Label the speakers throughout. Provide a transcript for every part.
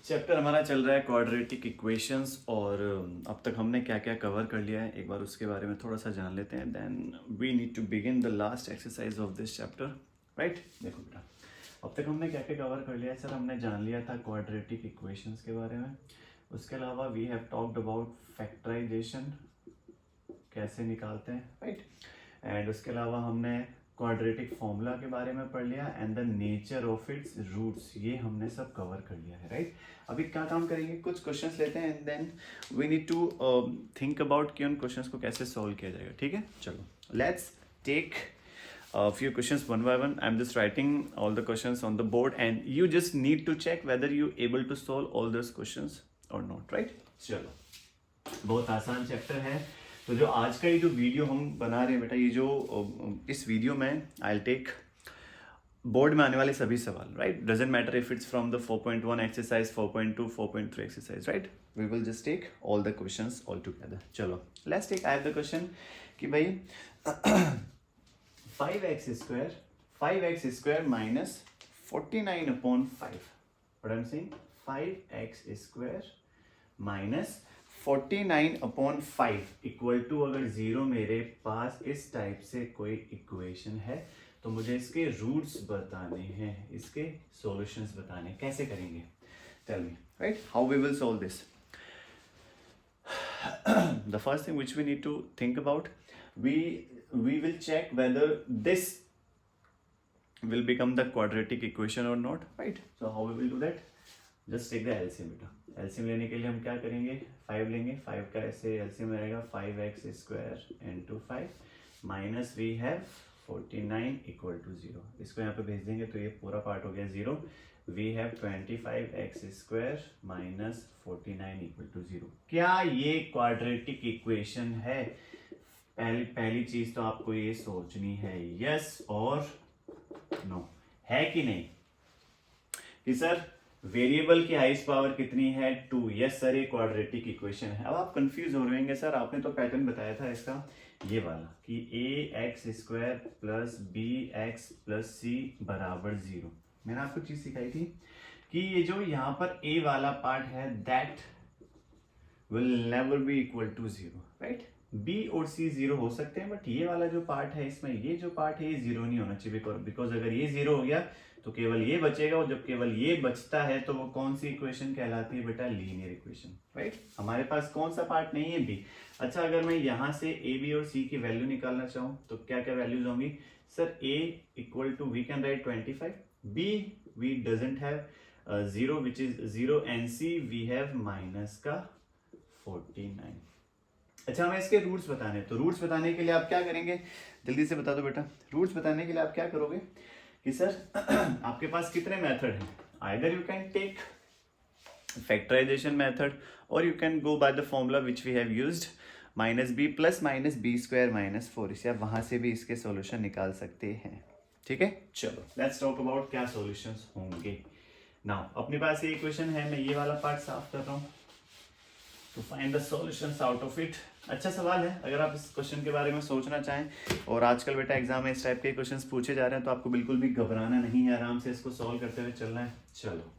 Speaker 1: Chapter हमारा चल रहा है क्वाड्रेटिक इक्वेशंस और अब तक हमने क्या क्या कवर कर लिया है एक बार उसके बारे में थोड़ा सा जान लेते हैं। Then we need to begin the last exercise of this chapter. Right, देखो बेटा, अब तक हमने क्या क्या कवर कर लिया है सर। हमने जान लिया था क्वाड्रेटिक इक्वेशंस के बारे में। उसके अलावा we have talked about factorisation, कैसे निकालते हैं, राइट। एंड उसके अलावा हमने क्वाड्रेटिक फॉर्मूला के बारे में पढ़ लिया and the nature of its roots, ये हमने सब कवर कर लिया है, राइट। अभी क्या काम करेंगे, कुछ क्वेश्चंस लेते हैं and then we need to think about कि उन क्वेश्चंस को कैसे सॉल्व किया जाएगा, ठीक है। चलो let's take few questions one by one. I'm just writing all the questions on the board and you just need to check whether you able to solve all those questions or not, right? चलो, बहुत आसान chapter है। तो जो आज का ये जो वीडियो हम बना रहे हैं बेटा, ये जो इस वीडियो में आई विल टेक बोर्ड में आने वाले सभी सवाल, right. Doesn't matter if it's from the 4.1 exercise, 4.2, 4.3 exercise, right. We will just take all the questions all together. चलो let's take, I have the question कि भाई 5x square minus 49 upon 5. What I'm saying, 5x square minus 49 upon 5 equal to, अगर zero मेरे पास इस type से कोई equation है तो मुझे इसके रूट्स बताने हैं, इसके सॉल्यूशंस बताने, कैसे करेंगे, tell me, right, how we will solve this. The first thing which we need to think about, we will check whether this will become the quadratic equation or not, right? So how we will do that, just take the LCM बेटा। LCM लेने के लिए हम क्या करेंगे, 5 लेंगे। 5 का ऐसे LCM रहेगा 5x square into 5 minus we have 49 equal to 0। इसको यहाँ पे भेज देंगे तो ये पूरा पार्ट हो गया 0। We have 25x square minus 49 equal to 0। क्या ये क्वाड्रेटिक इक्वेशन है? पहली चीज तो आपको ये सोचनी है, यस और नो, है कि नहीं, कि सर वेरिएबल की हाईएस्ट पावर कितनी है, 2। यस सर, ये क्वाड्रेटिक इक्वेशन है। अब आप कंफ्यूज हो रहे होंगे, सर आपने तो पैटर्न बताया था इसका ये वाला कि ax square plus bx plus c बराबर 0। मैंने आपको चीज सिखाई थी कि ये जो यहाँ पर a वाला पार्ट है that will never be equal to 0, right. b और c 0 हो सकते हैं बट ये वाला जो पार्ट है इसमें, ये जो पार्ट है ये 0 नहीं होना चाहिए, बिकॉज अगर ये 0 हो गया तो केवल ये बचेगा, और जब केवल ये बचता है तो वो कौन सी इक्वेशन कहलाती है बेटा, लीनियर इक्वेशन, राइट। हमारे पास कौन सा पार्ट नहीं है, b। अच्छा, अगर मैं यहाँ से a b और c की वैल्यू निकालना चाहूँ तो क्या क्या वैल्यूज होंगी sir, a equal to we can write 25, b we doesn't have 0 which is 0 and c we have minus का 49। अच्छा, हमें इसके रूट्स बताने, तो रूट्स बताने के लिए आप क्या करेंगे, जल्दी से बता दो बेटा। रूट्स बताने के लिए आप क्या करोगे कि सर आपके पास कितने मेथड हैं, either you can take factorisation method और you can go by the formula which we have used, minus b plus minus b square minus 4। इसे आप वहां से भी इसके सॉल्यूशन निकाल सकते हैं, ठीक है। चलो लेट्स टॉक अबाउट क्या सॉल्यूशंस होंगे। नाउ अपने पास ये इक्वेशन है, मैं ये वाला पार्ट साफ कर रहा हूँ to find the solutions out of it। अच्छा सवाल है, अगर आप इस क्वेश्चन के बारे में सोचना चाहें, और आजकल बेटा एग्जाम में इस टाइप के क्वेश्चंस पूछे जा रहे हैं तो आपको बिल्कुल भी घबराना नहीं है, आराम से इसको सॉल्व करते हुए चलना है। चलो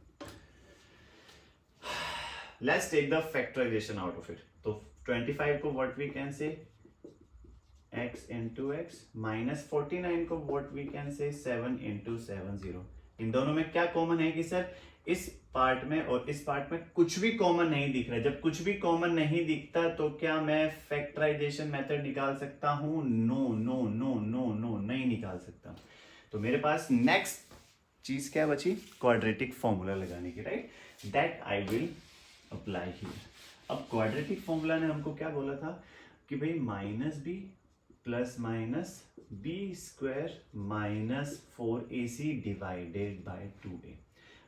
Speaker 1: let's take the factorisation out of it. तो 25 को what we can say x into x minus 49 को व्हाट वी कैन से 7 into 7 0। इन दोनों में क्या कॉमन है कि सर इस पार्ट में और इस पार्ट में कुछ भी कॉमन नहीं दिख रहा है। जब कुछ भी कॉमन नहीं दिखता तो क्या मैं फैक्टराइजेशन मेथड निकाल सकता हूं? No no no no no, नहीं निकाल सकता। तो मेरे पास नेक्स्ट चीज क्या बची, क्वाड्रेटिक फॉर्मूला लगाने की, right, that I will apply here. अब क्वाड्रेटिक फॉर्मूला ने हमको क्या बोला था कि भाई minus b plus minus b square minus 4ac divided by 2a,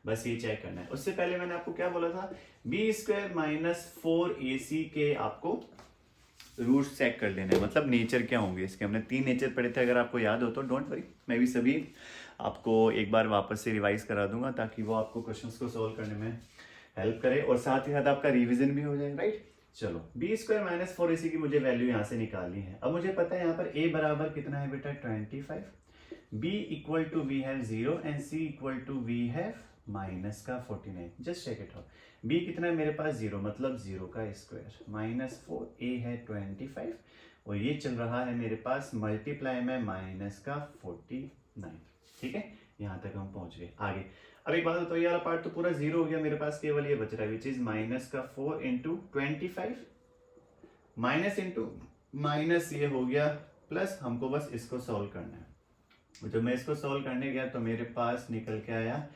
Speaker 1: बस ये चेक करना है। उससे पहले मैंने आपको क्या बोला था, बी स्क्वायर माइनस 4ac के आपको रूट्स चेक कर लेने, मतलब नेचर क्या होंगे इसके। हमने 3 नेचर पढ़े थे, अगर आपको याद हो तो डोंट वरी, मैं भी सभी आपको एक बार वापस से रिवाइज करा दूंगा ताकि वो आपको क्वेश्चंस को सोल्व करने में हेल्प करे और साथ ही साथ आपका रिविजन भी हो जाए, राइट। चलो बी स्क्वायर माइनस 4ac की मुझे वैल्यू यहाँ से निकालनी है। अब मुझे पता है यहाँ पर a बराबर कितना है बेटा 25, b equal to we have 0 and c equal to we have minus का 49, just check it out. b कितना है मेरे पास 0, मतलब 0 का स्क्वायर माइनस 4, a है 25 और ये चल रहा है मेरे पास मल्टीप्लाई में माइनस का 49। ठीक है, यहाँ तक हम पहुंच गए। आगे अब एक बात बताओ, ये वाला पार्ट तो पूरा 0 हो गया, मेरे पास केवल ये बच रहा है विच इज माइनस का 4 इंटू 25 माइनस इंटू माइनस ये हो गया प्लस। हमको बस इसको सॉल्व करना है। जब मैं इसको सॉल्व करने गया तो मेरे पास निकल के आया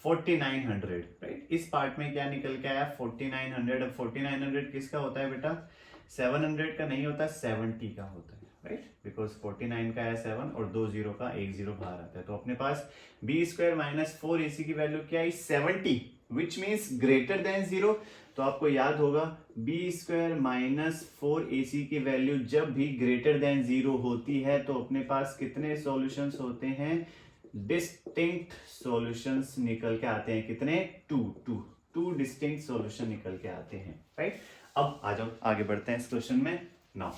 Speaker 1: 4900, राइट। इस पार्ट में क्या निकल के आया 4900। अब 4900 किसका होता है बेटा, 700 का नहीं होता, 70 का होता है, राइट, बिकॉज 49 का है 7 और 2 0 का 1 0 बाहर आता है। तो अपने पास बी स्क्वायर माइनस 4ac की वैल्यू क्या है 70, विच मीन्स ग्रेटर देन 0। तो आपको याद होगा बी स्क्वायर माइनस 4ac की वैल्यू जब भी ग्रेटर देन 0 होती है तो अपने पास कितने सॉल्यूशंस होते हैं, डिस्टिंक्ट सॉल्यूशंस निकल के आते हैं। कितने, टू डिस्टिंक्ट सॉल्यूशन निकल के आते हैं, राइट। अब आ जाओ आगे बढ़ते हैं इस क्वेश्चन में। नाउ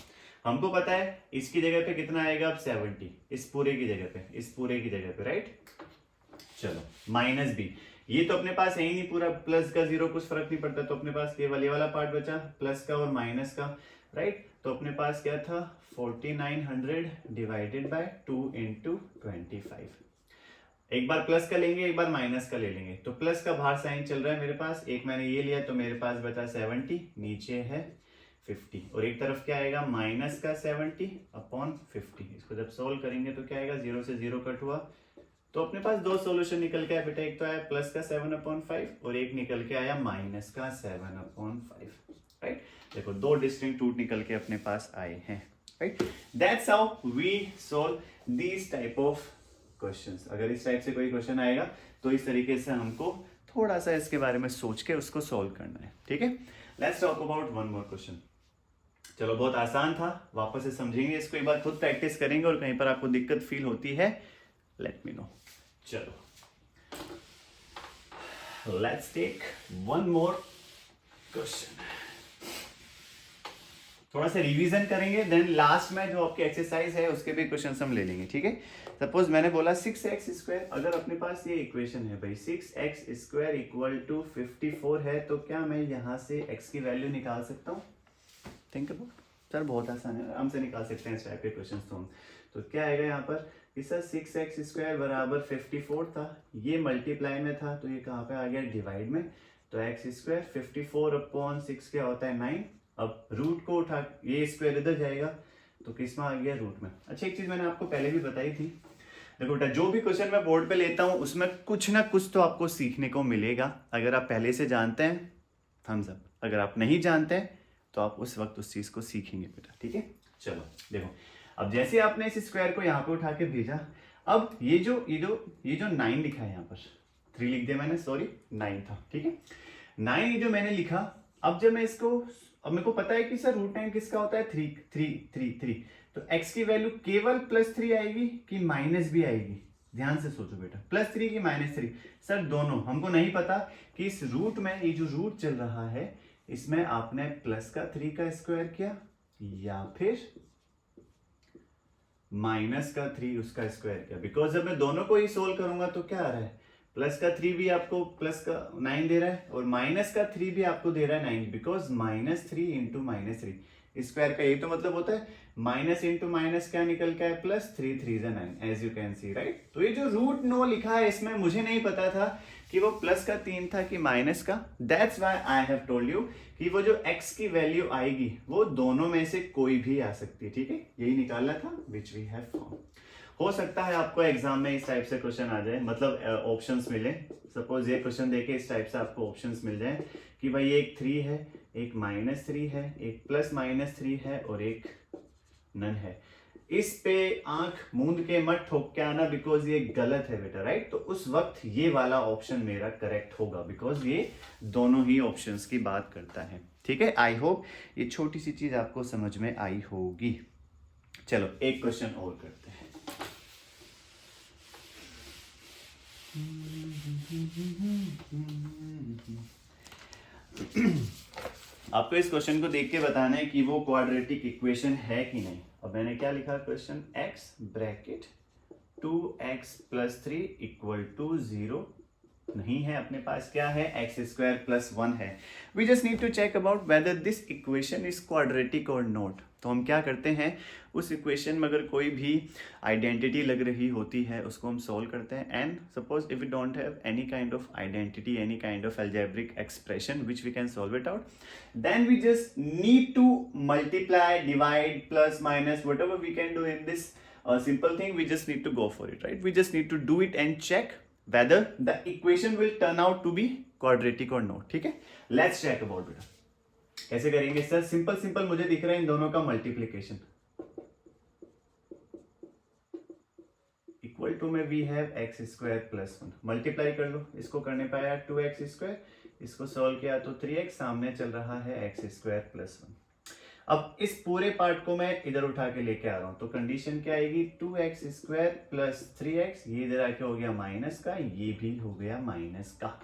Speaker 1: हमको पता है इसकी जगह पे कितना आएगा अब 70, इस पूरे की जगह पे, राइट। चलो माइनस बी, ये तो अपने पास है ही नहीं पूरा, प्लस का 0 कुछ फर्क नहीं पड़ता, तो अपने पास केवल ये वाला पार्ट बचा प्लस का और माइनस का, राइट। तो अपने पास क्या था 4900 डिवाइडेड बाय 2 इंटू 25। एक बार प्लस का लेंगे, एक बार माइनस का ले लेंगे। तो प्लस का बाहर साइन चल रहा है मेरे पास, एक मैंने ये लिया तो मेरे पास बचा 70, नीचे है 50 और एक तरफ क्या आएगा माइनस का 70 अपॉन 50। इसको जब सोल्व करेंगे तो क्या आएगा, 0 से 0 कट हुआ तो अपने पास दो सॉल्यूशन निकल के आया बेटा, एक तो आया प्लस का 7/5 और एक निकल के आया माइनस का 7/5, राइट। देखो दो डिस्टिंक्ट रूट निकल के अपने पास आए हैं, right. That's how we solve this type of questions. अगर इस टाइप से कोई क्वेश्चन आएगा तो इस तरीके से हमको थोड़ा सा इसके बारे में सोच के उसको सॉल्व करना है, ठीक है। Let's talk about one more question. चलो बहुत आसान था, वापस से समझेंगे इसको, एक बार खुद प्रैक्टिस करेंगे और कहीं पर आपको दिक्कत फील होती है लेट मी नो। चलो let's take one more question, थोड़ा सा रिवीजन करेंगे, देन लास्ट में जो आपकी एक्सरसाइज है उसके भी क्वेश्चन हम ले लेंगे, ठीक है। सपोज मैंने बोला 6x², अगर अपने पास ये इक्वेशन है भाई 6x² इक्वल टू 54 है, तो क्या मैं यहाँ से x की वैल्यू निकाल सकता हूँ? थिंक अबाउट सर, बहुत आसान है, आराम से निकाल सकते हैं इस टाइप के क्वेश्चन। तो क्या आएगा यहाँ पर कि सर 6x² बराबर 54 था, ये मल्टीप्लाई में था तो ये कहाँ पे आ गया डिवाइड में, तो x² 54/6 क्या होता है 9। अब रूट को उठा, ये स्क्वायर इधर जाएगा तो किस में आ गया रूट में। अच्छा एक चीज मैंने आपको पहले भी बताई थी, देखो बेटा जो भी क्वेश्चन मैं बोर्ड पे लेता हूँ उसमें कुछ ना कुछ तो आपको सीखने को मिलेगा। अगर आप पहले से जानते हैं थम्स अप, अगर आप नहीं जानते हैं तो आप उस वक्त उस चीज को सीखेंगे बेटा, ठीक है। चलो देखो, अब जैसे आपने इस स्क्वायर को यहाँ पे उठा के भेजा, अब ये जो 9 लिखा है यहाँ पर, 3 लिख दिया मैंने, सॉरी 9 था, ठीक है। 9 ये जो मैंने लिखा, अब जब मैं इसको, अब मेरे को पता है कि सर √9 किसका होता है 3, तो x की वैल्यू केवल +3 आएगी कि माइनस भी आएगी? ध्यान से सोचो बेटा, +3 की -3, सर दोनों। हमको नहीं पता कि इस रूट में, ये जो रूट चल रहा है इसमें आपने प्लस का 3 का स्क्वायर किया या फिर माइनस का 3 उसका स्क्वायर किया, बिकॉज जब मैं दोनों को ही सोल्व करूंगा तो क्या आ रहा है, प्लस का 3 भी आपको प्लस का 9 दे रहा है और माइनस का 3 भी आपको दे रहा है 9, बिकॉज -3 × -3 स्क्वायर का यही तो मतलब होता है, माइनस इंटू माइनस क्या निकल के है +3 3 9, as you can see, right. तो ये जो √9 लिखा है इसमें मुझे नहीं पता था कि वो प्लस का 3 था कि माइनस का। That's why I have told you कि वो जो x की वैल्यू आएगी वो दोनों में से कोई भी आ सकती है, ठीक है। यही निकालना था विच वी हैव फाउंड। हो सकता है आपको एग्जाम में इस टाइप से क्वेश्चन आ जाए, मतलब ऑप्शंस मिले। सपोज ये क्वेश्चन देके इस टाइप से आपको ऑप्शंस मिल जाए कि भाई एक 3 है, एक -3 है, एक +-3 है और एक नन है। इस पे आंख मूंद के मत ठोक के आना, बिकॉज ये गलत है बेटा, राइट। तो उस वक्त ये वाला ऑप्शन मेरा करेक्ट होगा, बिकॉज ये दोनों ही ऑप्शंस की बात करता है, ठीक है। आई होप ये छोटी सी चीज आपको समझ में आई होगी। चलो एक क्वेश्चन और करते हैं। आपको इस क्वेश्चन को देख के बताना है कि वो क्वाड्रेटिक इक्वेशन है कि नहीं। अब मैंने क्या लिखा क्वेश्चन, x ब्रैकेट 2x + 3 = 0 नहीं है अपने पास, क्या है एक्स स्क्वायर प्लस 1 है। We just need to check about whether this equation is quadratic और नॉट। तो हम क्या करते हैं, उस इक्वेशन में अगर कोई भी आइडेंटिटी लग रही होती है उसको हम सॉल्व करते हैं। And suppose if you don't have any kind of identity, any kind of algebraic expression which we can solve it out, then we just need to multiply, divide, plus, minus, whatever we can do in this simple thing, we just need to go for it, right? We just need to do it and check whether the equation will turn out to be quadratic or not. ठीक है, let's check about it. कैसे करेंगे sir? Simple मुझे दिख रहा है इन दोनों का मल्टीप्लीकेशन। इक्वल टू में we have x square plus 1, multiply कर लो, इसको करने पे आया 2x स्क्वायर, इसको सॉल्व किया तो 3x, सामने चल रहा है एक्स स्क्वायर प्लस 1। अब इस पूरे पार्ट को मैं इधर उठा के लेके आ रहा हूं, तो कंडीशन क्या आएगी, 2x स्क्वायर प्लस 3x, ये इधर आके हो गया माइनस का, ये भी हो गया माइनस का।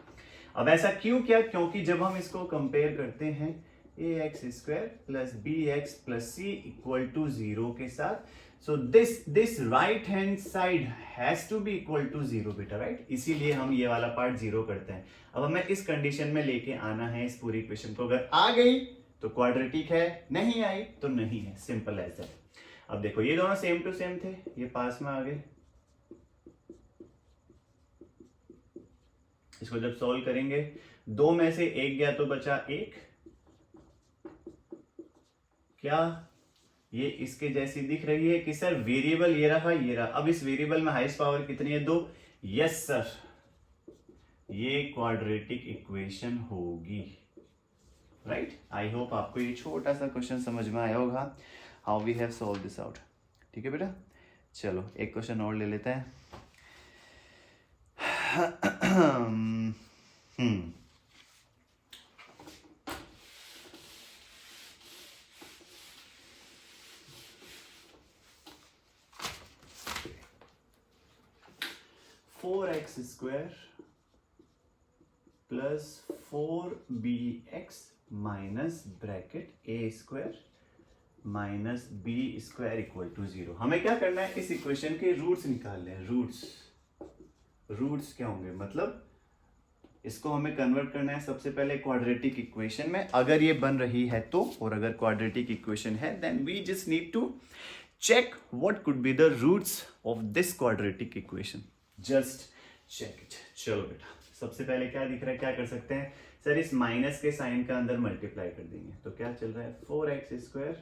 Speaker 1: अब ऐसा क्यों किया, क्योंकि जब हम इसको कंपेयर करते हैं ax square plus bx plus c equal to 0 के साथ, so this right hand side has to be equal to 0 बेटा, राइट? इसीलिए हम ये वाला पार्ट 0 करते हैं। अब हमें इस कंडीशन में लेके आना है इस पूरी इक्वेशन को, अगर आ गई तो क्वाड्रेटिक है, नहीं आई तो नहीं है, सिंपल एज दैट। अब देखो ये दोनों सेम टू सेम थे, ये पास में आ गए, इसको जब सॉल्व करेंगे, दो में से एक गया तो बचा एक, क्या ये इसके जैसी दिख रही है कि सर वेरिएबल ये रहा ये रहा। अब इस वेरिएबल में हाईएस्ट पावर कितनी है, 2। यस सर, ये क्वाड्रेटिक इक्वेशन होगी, राइट? आई होप आपको ये छोटा सा क्वेश्चन समझ में आया होगा, how we have solve this out. ठीक है बेटा, चलो एक क्वेश्चन और ले लेते हैं। 4x square plus 4bx minus bracket a square minus b square equal to 0। हमें क्या करना है, इस इक्वेशन के रूट्स निकालने हैं। रूट्स क्या होंगे, मतलब इसको हमें कन्वर्ट करना है सबसे पहले क्वाड्रेटिक इक्वेशन में, अगर ये बन रही है तो, और अगर क्वाड्रेटिक इक्वेशन है then we just need to check what could be the roots of this quadratic equation, just check it. चलो बेटा, सबसे पहले क्या दिख रहा है, क्या कर सकते हैं सर, इस माइनस के साइन का अंदर मल्टीप्लाई कर देंगे, तो क्या चल रहा है, 4x square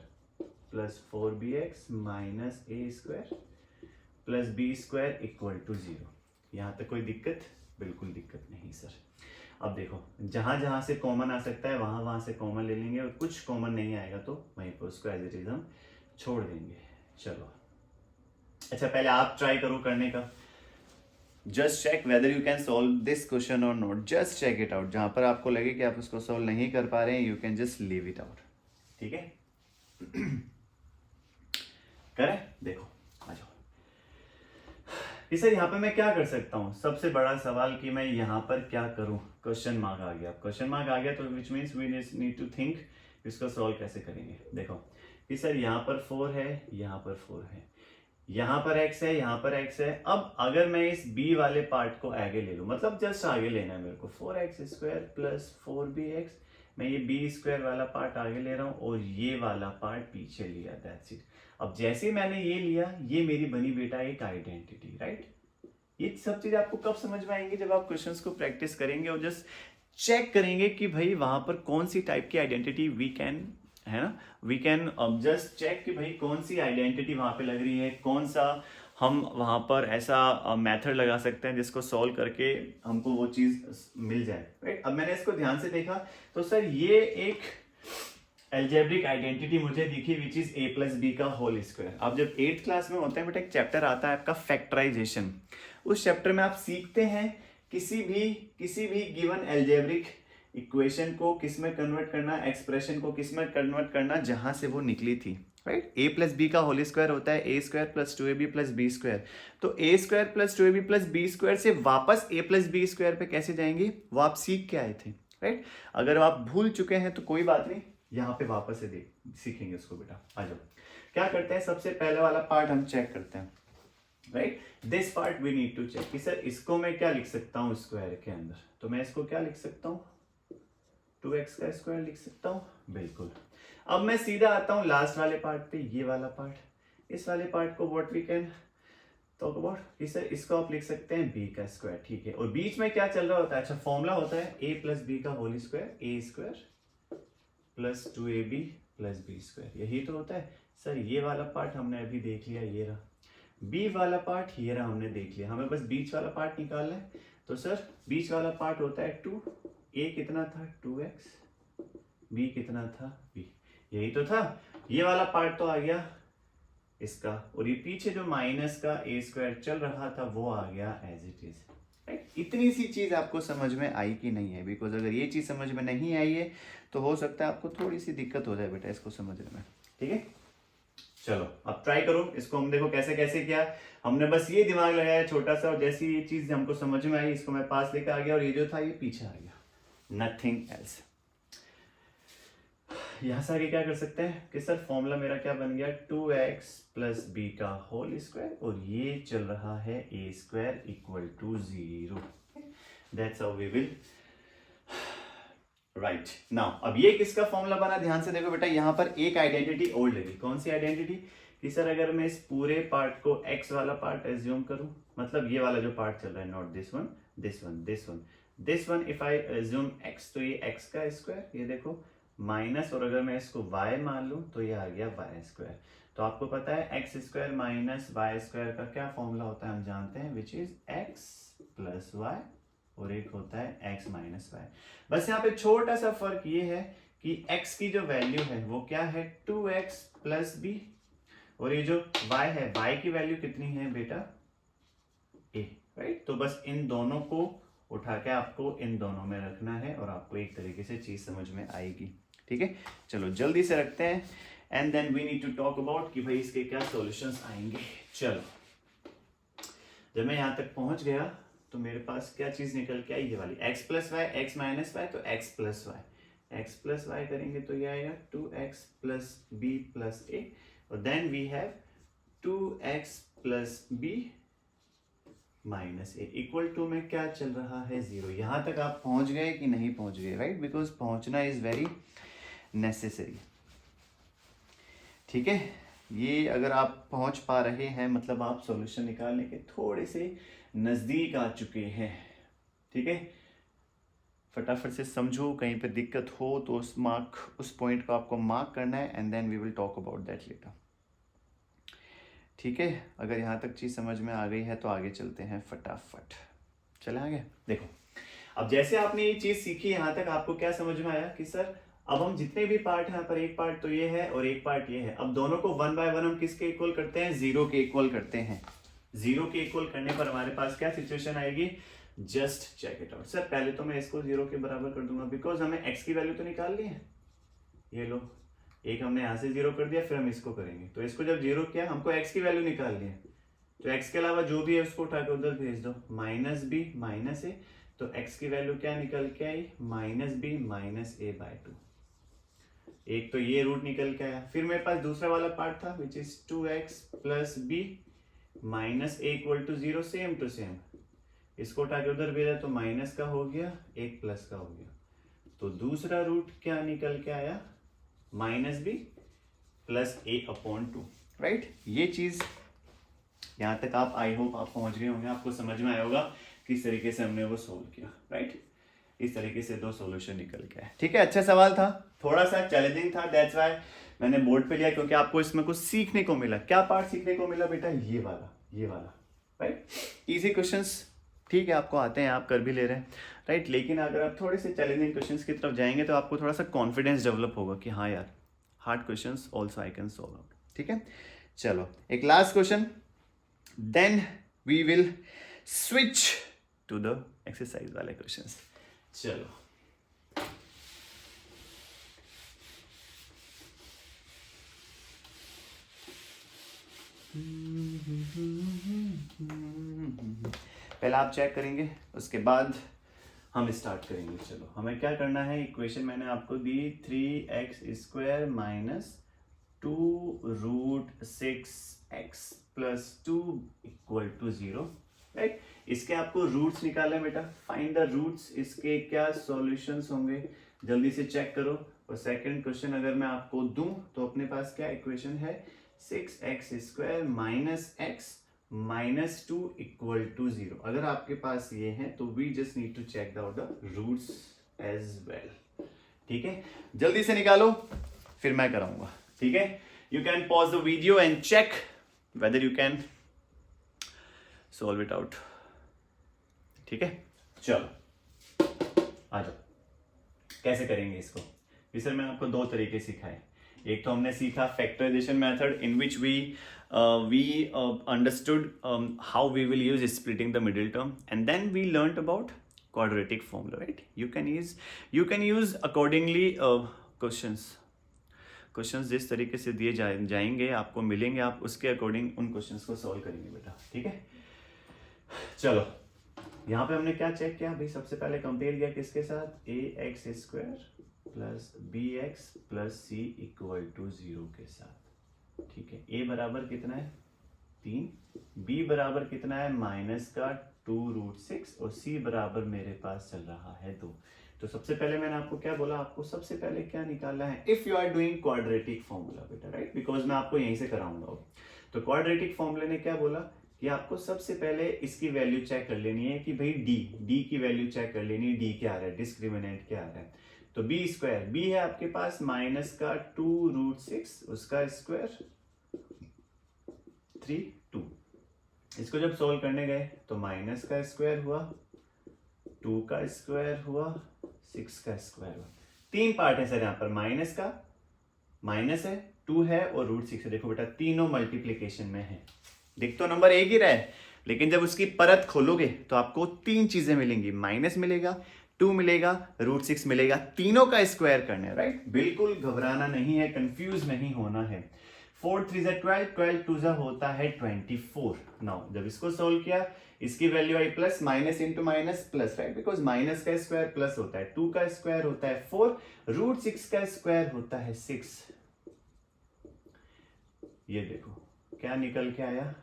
Speaker 1: plus 4bx minus a square plus b square equal to 0। यहां तक कोई दिक्कत? बिल्कुल दिक्कत नहीं सर। अब देखो, जहां जहां से कॉमन आ सकता है वहां से कॉमन ले लेंगे, और कुछ कॉमन नहीं आएगा तो वहीं पर उसको एज इट इज हम छोड़ देंगे। चलो अच्छा, पहले आप ट्राई करो करने का, just check whether you can solve this question और नॉट, जस्ट चेक इट आउट। जहां पर आपको लगे कि आप उसको सॉल्व नहीं कर पा रहे हैं, you can just leave it out. ठीक है, करें? देखो आ जाओ कि सर यहाँ पे मैं क्या कर सकता हूँ, सबसे बड़ा सवाल कि मैं यहाँ पर क्या करूँ, क्वेश्चन मार्क आ गया। क्वेश्चन मार्क आ गया तो which means we need to think इसको सॉल्व कैसे करेंगे। देखो कि सर यहाँ पर 4 है, यहाँ पर 4 है, यहाँ पर x है, यहाँ पर x है। अब अगर मैं इस b वाले पार्ट को आगे ले लूँ, मतलब जस्ट आगे लेना है मेरे को, 4x स्क्वायर प्लस 4bx, मैं ये b स्क्वायर वाला पार्ट आगे ले रहा हूँ और ये वाला पार्ट पीछे लिया, दैट्स इट। अब जैसे मैंने ये लिया, ये मेरी बनी बेटा एक आइडेंटिटी, राइट? ये सब चीज आपको कब समझ में आएंगे, जब आप क्वेश्चंस को प्रैक्टिस करेंगे और जस्ट चेक करेंगे कि भाई वहां पर कौन सी टाइप की आइडेंटिटी वी कैन, है ना, वी कैन जस्ट चेक कि भाई कौन सी आइडेंटिटी वहां पे लग रही है, कौन सा हम वहां पर ऐसा मेथड लगा सकते हैं जिसको सॉल्व करके हमको वो चीज मिल जाए, राइट? अब मैंने इसको ध्यान से देखा तो सर ये एक एल्जेब्रिक आइडेंटिटी मुझे दिखी which is a plus b का होल स्क्वायर। अब जब 8th क्लास में होते हैं बेटा, एक चैप्टर आता है आपका फैक्टराइजेशन, उस चैप्टर में आप सीखते हैं किसी भी गिवन एल्जेब्रिक इक्वेशन को किस में कन्वर्ट करना, एक्सप्रेशन को किस में कन्वर्ट करना जहां से वो निकली थी, राइट? a प्लस बी का होल स्क्वायर होता है a square plus 2ab plus b square, तो a square plus 2ab plus b square से वापस a प्लस बी स्क्वायर पे कैसे जाएंगे, वो आप सीख के आए थे, राइट? अगर आप भूल चुके हैं तो कोई बात नहीं, यहाँ पे वापस से सीखेंगे उसको बेटा। आ जाओ, क्या करते हैं, सबसे पहले वाला पार्ट हम चेक करते हैं। Right. This part we need to check कि सर इसको मैं क्या लिख सकता हूँ स्क्वायर के अंदर, तो मैं इसको क्या लिख सकता हूँ, 2x का स्क्वायर लिख सकता हूँ, बिल्कुल। अब मैं सीधा आता हूँ लास्ट वाले पार्ट पे, ये वाला पार्ट। इस वाले पार्ट को what we can talk about कि सर इसको आप लिख सकते हैं b का स्क्वायर, ठीक है। और बीच में क्या चल रहा होता है, अच्छा फॉर्मूला होता है a प्लस बी का whole square, a square plus 2ab plus b square, यही तो होता है। सर ये वाला पार्ट हमने अभी देख लिया, ये रहा। बी वाला पार्ट ये रहा, हमने देख लिया। हमें बस बीच वाला पार्ट निकालना है। तो सर बीच वाला पार्ट होता है 2, a कितना था 2x, b कितना था b, यही तो था। ये वाला पार्ट तो आ गया इसका, और ये पीछे जो माइनस का a स्क्वायर चल रहा था वो आ गया एज इट इज, राइट। इतनी सी चीज आपको समझ में आई कि नहीं है, बिकॉज अगर ये चीज समझ में नहीं आई है तो हो सकता है आपको थोड़ी सी दिक्कत हो जाए बेटा इसको समझने में, ठीक है। चलो अब ट्राई करो इसको, हम देखो कैसे कैसे किया। हमने बस ये दिमाग लगाया छोटा सा, और जैसी ये चीज हमको समझ में आई इसको मैं पास लेकर आ गया, और ये जो था ये पीछे आ गया, नथिंग एल्स। यहां से आगे क्या कर सकते हैं कि सर फॉर्मूला मेरा क्या बन गया, 2x प्लस बी का होल स्क्वायर, और ये चल रहा है a square equal to 0। That's how we will write now. अब ये किसका फॉर्मूला बना, ध्यान से देखो बेटा, यहां पर एक आइडेंटिटी और लगी। कौन सी आइडेंटिटी कि सर अगर मैं इस पूरे पार्ट को x वाला पार्ट एज्यूम करूं, मतलब ये वाला जो पार्ट चल रहा है, not this one, this one, this one, this one, if I assume x, तो ये x का स्क्वायर, ये देखो माइनस, और अगर मैं इसको y मान लूं तो ये आ गया y स्क्वायर। तो आपको पता है x square minus y square का क्या फॉर्मूला होता है, हम जानते हैं, which is x plus y, और एक होता है x माइनस वाई। बस यहाँ पे छोटा सा फर्क ये है कि x की जो वैल्यू है वो क्या है 2x प्लस बी, और ये जो y है, y की वैल्यू कितनी है बेटा a, राइट। तो बस इन दोनों को उठा के आपको इन दोनों में रखना है, और आपको एक तरीके से चीज समझ में आएगी, ठीक है। चलो जल्दी से रखते हैं, and then we need to talk about कि भाई इसके क्या सॉल्यूशंस आएंगे। चलो जब मैं यहां तक पहुंच गया तो मेरे पास क्या चीज निकल के आई, ये वाली x plus y, x minus y, तो x plus y, x plus y करेंगे तो ये आएगा 2x plus B plus a, और then we have 2x plus b minus a equal to में क्या चल रहा है 0। यहां तक आप पहुंच गए कि नहीं पहुंच गए, राइट, बिकॉज पहुंचना इज वेरी नेसेसरी, ठीक है। ये अगर आप पहुंच पा रहे हैं मतलब आप सॉल्यूशन निकालने के थोड़े से नजदीक आ चुके हैं, ठीक है। फटाफट से समझो, कहीं पे दिक्कत हो तो उस पॉइंट को आपको मार्क करना है, and then we will talk about that later, ठीक है। अगर यहाँ तक चीज समझ में आ गई है तो आगे चलते हैं फटाफट। चले आगे, देखो अब जैसे आपने ये चीज सीखी यहाँ तक, आपको क्या समझ में आया कि सर अब हम जितने भी पार्ट हैं यहाँ पर, एक पार्ट तो ये है और एक पार्ट ये है, अब दोनों को 1 बाय 1 हम किसके इक्वल करते हैं, 0 के इक्वल करते हैं। 0 के इक्वल करने पर हमारे पास क्या सिचुएशन आएगी, just check it out. Sir पहले तो मैं इसको 0 के बराबर कर दूंगा, बिकॉज हमें x की वैल्यू तो निकाल ली है। ये लो, एक हमने यहाँ से 0 कर दिया, फिर हम इसको करेंगे, तो इसको जब 0 किया हमको x की वैल्यू निकालनी है, तो x के अलावा जो भी है उसको उठा के उधर भेज दो, माइनस बी माइनस ए, तो x की वैल्यू क्या निकल के आई, माइनस बी माइनस ए बाय 2। एक तो ये रूट निकल के आया, फिर मेरे पास दूसरा वाला पार्ट था which is 2x plus b minus a equal to 0, same to same, इसको उठा के उधर भेजा तो माइनस का हो गया, एक प्लस का हो गया, तो दूसरा रूट क्या निकल के आया, माइनस बी प्लस ए अपॉन 2, राइट। ये चीज यहां तक आप आई होप आप पहुंच गए होंगे, आपको समझ में आया होगा किस तरीके से हमने वो सोल्व किया, राइट। इस तरीके से दो सॉल्यूशन निकल के आए, ठीक है। अच्छा सवाल था, थोड़ा सा चैलेंजिंग था, दैट्स व्हाई मैंने बोर्ड पे लिया, क्योंकि आपको इसमें कुछ सीखने को मिला। क्या पार्ट सीखने को मिला बेटा, ये वाला, राइट। इजी क्वेश्चंस, ठीक है, आपको आते हैं, आप कर भी ले रहे हैं, राइट। लेकिन अगर आप थोड़े से चैलेंजिंग क्वेश्चंस की तरफ जाएंगे तो आपको थोड़ा सा कॉन्फिडेंस डेवलप होगा कि हाँ यार, hard questions also I can solve out, ठीक है। चलो एक last question, then we will switch to the exercise वाले क्वेश्चंस। चलो पहले आप चेक करेंगे, उसके बाद हम स्टार्ट करेंगे। चलो हमें क्या करना है, इक्वेशन मैंने आपको दी 3x square minus 2 root 6x plus 2 equal to 0, right. इसके आपको रूट्स निकालना है बेटा, फाइंड द रूट्स, इसके क्या सॉल्यूशंस होंगे जल्दी से चेक करो। और सेकंड क्वेश्चन अगर मैं आपको दूं तो अपने पास क्या इक्वेशन है, 6x² minus x minus 2 equal to 0। अगर आपके पास ये है तो we just need to check out the roots as well, ठीक है। जल्दी से निकालो फिर मैं कराऊंगा, ठीक है। You can pause the video and check whether you can solve it out, ठीक है। चलो आ जाओ, कैसे करेंगे इसको। ये सर मैंने आपको 2 तरीके सिखाए। एक तो हमने सीखा factorisation method in which we understood how we will use splitting the middle term, and then we learned about quadratic formula, right? You can use accordingly questions जिस तरीके से दिए जाएंगे आपको मिलेंगे, आप उसके अकॉर्डिंग उन क्वेश्चंस को सॉल्व करेंगे बेटा, ठीक है। चलो यहाँ पे हमने क्या चेक किया भाई, सबसे पहले कंपेयर किया किसके साथ, ax² plus bx plus c equal to 0 के साथ, ठीक है। a बराबर कितना है 3, b बराबर कितना है माइनस का 2√6 और c बराबर मेरे पास चल रहा है 2। तो सबसे पहले मैंने आपको क्या बोला, आपको सबसे पहले क्या निकालना है, if you are doing quadratic formula बेटा, राइट, बिकॉज मैं आपको यहीं से कराऊंगा। तो क्वाड्रेटिक फॉर्मूले ने क्या बोला कि आपको सबसे पहले इसकी वैल्यू चेक कर लेनी है कि भाई d की वैल्यू चेक कर लेनी है, d क्या आ रहा है, डिस्क्रिमिनेंट क्या आ रहा है। तो b² है आपके पास माइनस का 2√6 उसका स्क्वायर 3 2। इसको जब सोल्व करने गए तो माइनस का स्क्वायर हुआ, 2 का स्क्वायर हुआ, 6 का स्क्वायर हुआ। 3 पार्ट है सर यहाँ पर, माइनस का माइनस है, 2 है और √6 है। देखो बेटा तीनों मल्टीप्लीकेशन में है, दिख तो नंबर एक ही रहा है, लेकिन जब उसकी परत खोलोगे तो आपको 3 चीजें मिलेंगी, माइनस मिलेगा, 2 मिलेगा, √6 मिलेगा, तीनों का स्क्वायर करना है, राइट। बिल्कुल घबराना नहीं है, कंफ्यूज नहीं होना है। 4 3 12, 12 2 होता है 24। नाउ जब इसको सोल्व किया इसकी value I plus, minus into minus plus, right, because minus का स्क्वायर प्लस होता है, 2 का स्क्वायर होता है 4, √6 का स्क्वायर होता है 6। ये देखो क्या निकल के आया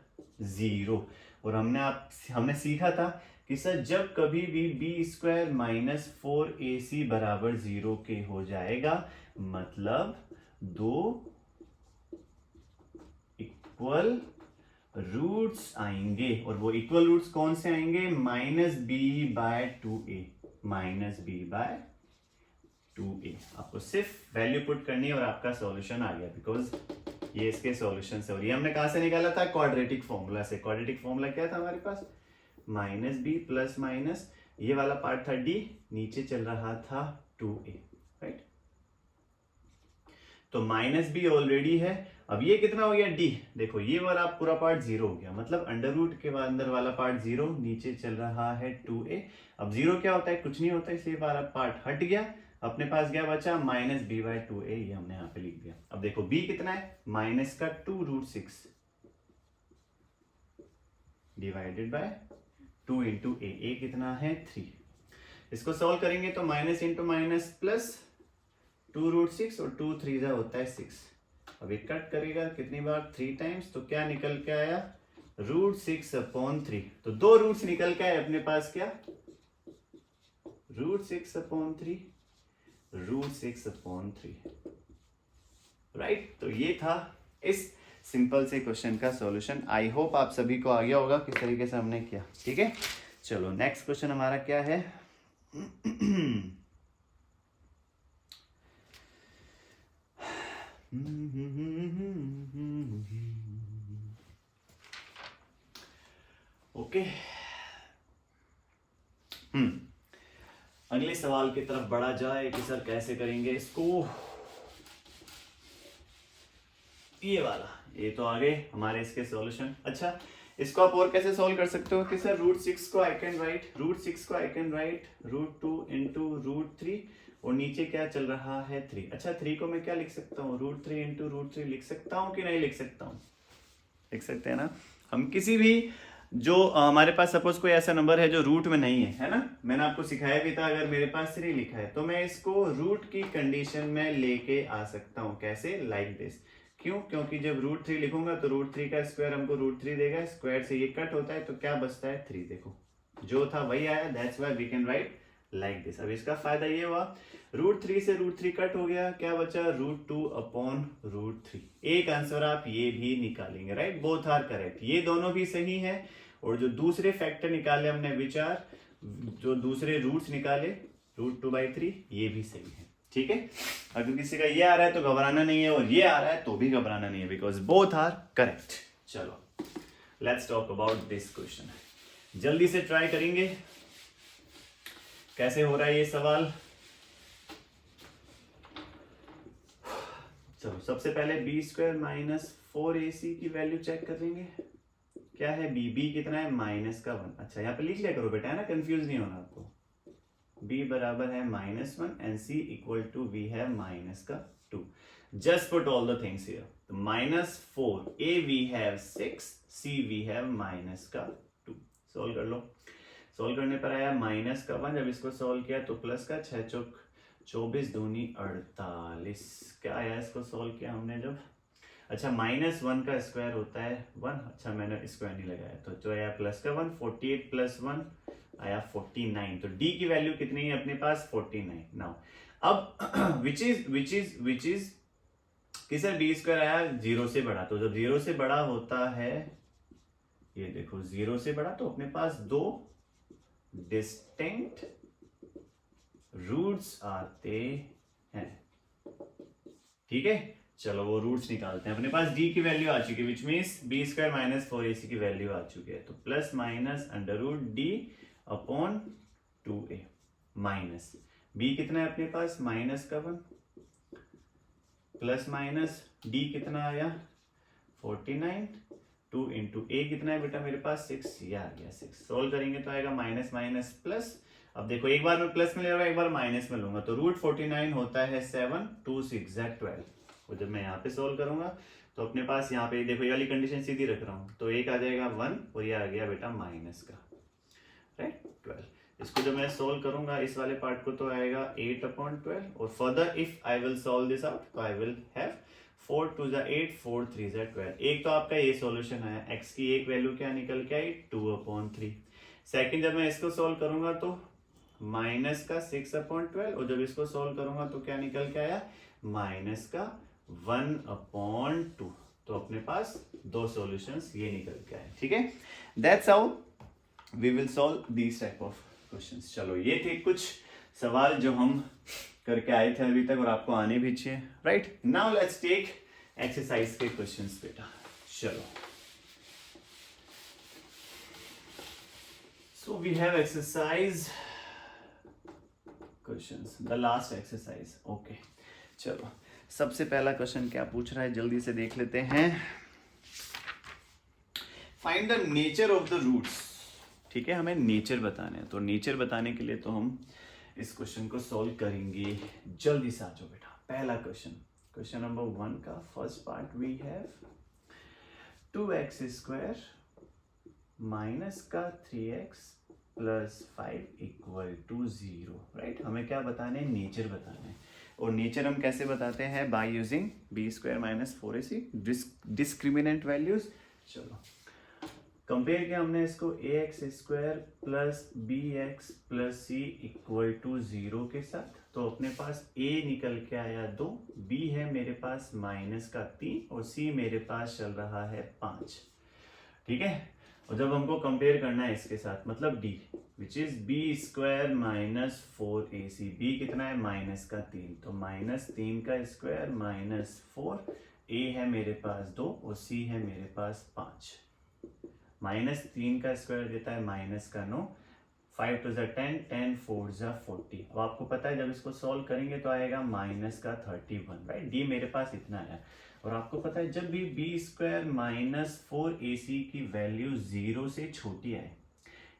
Speaker 1: 0। और हमने सीखा था कि सर जब कभी भी b² माइनस 4ac बराबर 0 के हो जाएगा, मतलब 2 इक्वल रूट्स आएंगे, और वो इक्वल रूट्स कौन से आएंगे, -b/2a, -b/2a। आपको सिर्फ वैल्यू पुट करनी है और आपका सॉल्यूशन आ गया, बिकॉज ये इसके सॉल्यूशन है। और ये हमने कहां से निकाला था, क्वाड्रेटिक फॉर्मूला से। क्वाड्रेटिक फॉर्मूला क्या था हमारे पास, -b प्लस माइनस, ये वाला पार्ट था d, नीचे चल रहा था 2a, राइट। तो -b ऑलरेडी है, अब ये कितना हो गया d, देखो ये वाला पूरा पार्ट 0 हो गया, मतलब अंडर रूट के अंदर वाला पार्ट 0, नीचे चल रहा है 2a। अब 0 क्या होता है, कुछ नहीं होता, इसलिए वाला पार्ट हट गया, अपने पास क्या बचा -b/2a, ये हमने यहाँ पे लिख दिया। अब देखो b कितना है, माइनस का 2√6 डिवाइडेड बाय 2 इंटू a कितना है 3। इसको सॉल्व करेंगे तो माइनस इंटू माइनस प्लस 2√6 और 2 3 होता है 6। अब ये कट करेगा कितनी बार, 3 टाइम्स, तो क्या निकल के आया √6/3। तो 2 रूट्स निकल के आए अपने पास, क्या √6/3, √6/3, राइट। तो ये था इस सिंपल से क्वेश्चन का सॉल्यूशन। आई होप आप सभी को आ गया होगा किस तरीके से हमने किया, ठीक है। चलो नेक्स्ट क्वेश्चन हमारा क्या है, ओके। अगले सवाल की तरफ बढ़ा जाए कि सर कैसे करेंगे इसको। ये वाला, ये तो आ गए हमारे इसके सॉल्यूशन। अच्छा इसको आप और कैसे सॉल्व कर सकते हो कि सर √6 को आई कैन राइट, √2 इंटू √3 और नीचे क्या चल रहा है 3। अच्छा 3 को मैं क्या लिख सकता हूँ, √3 इंटू √3 लिख सकता हूँ कि नहीं लिख सकता हूँ, लिख सकते हैं ना। हम किसी भी जो हमारे पास सपोज कोई ऐसा नंबर है जो रूट में नहीं है ना, मैंने आपको सिखाया भी था, अगर मेरे पास 3 लिखा है तो मैं इसको रूट की कंडीशन में लेके आ सकता हूँ। कैसे, लाइक दिस, क्यों? क्योंकि जब √3 लिखूंगा तो √3 का स्क्वायर हमको √3 देगा, स्क्वायर से ये कट होता है तो क्या बचता है 3। देखो जो था वही आया, that's why we can write like this. अब इसका फायदा ये हुआ √3 से √3 कट हो गया, क्या बचा √2/√3। एक आंसर आप ये भी निकालेंगे, राइट, बोथ आर करेक्ट, ये दोनों भी सही है। और जो दूसरे फैक्टर निकाले हमने विचार, जो दूसरे रूट्स निकाले √2/3, ये भी सही है, ठीक है। अगर किसी का ये आ रहा है तो घबराना नहीं है, और ये आ रहा है तो भी घबराना नहीं है, बिकॉज बोथ आर करेक्ट। चलो let's talk about this question, जल्दी से ट्राई करेंगे कैसे हो रहा है ये सवाल। चलो सबसे पहले b² - 4ac की वैल्यू चेक कर लेंगे। क्या है b कितना है -1। अच्छा यहाँ पे लिख लिया करो बेटा, है ना, कंफ्यूज नहीं होना आपको। b बराबर है -1 and c equal to we है -2। Just put all the things here. -4 a we have 6, c we have -2। Solve कर लो। सॉल्व करने पर आया -1, जब इसको सॉल्व किया तो प्लस का 6 चौक 24 दूनी 48। क्या आया इसको सॉल्व किया हमने जब, अच्छा -1 का स्क्वायर होता है 1। अच्छा मैंने स्क्वायर नहीं लगाया, तो जो आया प्लस का 1, 48 + 1 आया 49। तो d की वैल्यू कितनी है अपने पास 49। नाउ अब विच इज कि सर b² आया 0 से बड़ा, तो जब 0 से बड़ा होता है, ये देखो 0 से बड़ा, तो अपने पास दो डिस्टिंक्ट रूट्स आते हैं, ठीक है। चलो वो रूट्स निकालते हैं। अपने पास d की वैल्यू आ चुकी है, विच मीन्स b² - 4ac की वैल्यू आ चुकी है, तो +√d/2a माइनस b कितना है अपने पास -1 प्लस माइनस d कितना आया 49, 2 × a कितना है बेटा मेरे पास 6, ये आ गया 6। सोल्व करेंगे तो आएगा माइनस प्लस। अब देखो एक बार मैं प्लस में ले रहा हूँ, एक बार माइनस में लूंगा, तो √49 होता है 7, 2 × 6 = 12। और जब मैं यहाँ पे सोल्व करूंगा तो अपने पास यहाँ पे देखो ये वाली कंडीशन सीधी रख रहा हूँ, तो एक आ जाएगा 1 और ये आ गया बेटा माइनस का, राइट 12। इसको जब मैं सोल्व करूंगा इस वाले पार्ट को तो आएगा 8/12। और further if I will solve this out तो आई विल हैव 4 × 2 = 8, 4 × 3 = 12। एक तो आपका ये सॉल्यूशन है, x की एक वैल्यू क्या निकल के आई 2/3। सेकंड जब मैं इसको सोल्व करूंगा तो माइनस का 6/12, और जब इसको सोल्व करूंगा तो क्या निकल के आया माइनस का 1/2। तो अपने पास दो सॉल्यूशंस ये निकल के आए, ठीक है। That's how we will solve these type of questions. चलो ये थे कुछ सवाल जो हम करके आए थे अभी तक, और आपको आने भी चाहिए, right. Now let's take exercise के क्वेश्चंस बेटा। चलो so we have exercise questions, the last exercise, okay. चलो सबसे पहला क्वेश्चन क्या पूछ रहा है जल्दी से देख लेते हैं। Find the nature of the roots, ठीक है, हमें नेचर बताने हैं। तो नेचर बताने के लिए तो हम इस क्वेश्चन को सॉल्व करेंगे। जल्दी से आ जाओ बेटा। पहला क्वेश्चन, क्वेश्चन नंबर 1 का first part, we have 2x² - 3x + 5 = 0, right. हमें क्या बताने हैं, नेचर बताने हैं। और नेचर हम कैसे बताते हैं, by using b² - 4ac discriminant values. चलो कंपेयर किया हमने इसको ax² + bx + c = 0 के साथ, तो अपने पास a निकल के आया 2, b है मेरे पास -3 और c मेरे पास चल रहा है 5, ठीक है। और जब हमको कंपेयर करना है इसके साथ, मतलब d which is b² - 4ac, b कितना है -3, तो -3 का स्क्वायर -4, a है मेरे पास 2 और c है मेरे पास 5। -3 का स्क्वायर देता है -9, 5 × 2 = 10, 10 × 4 = 40। अब आपको पता है जब इसको सॉल्व करेंगे तो आएगा -31, राइट। d मेरे पास इतना है। और आपको पता है जब भी b² - 4ac की वैल्यू 0 से छोटी आए,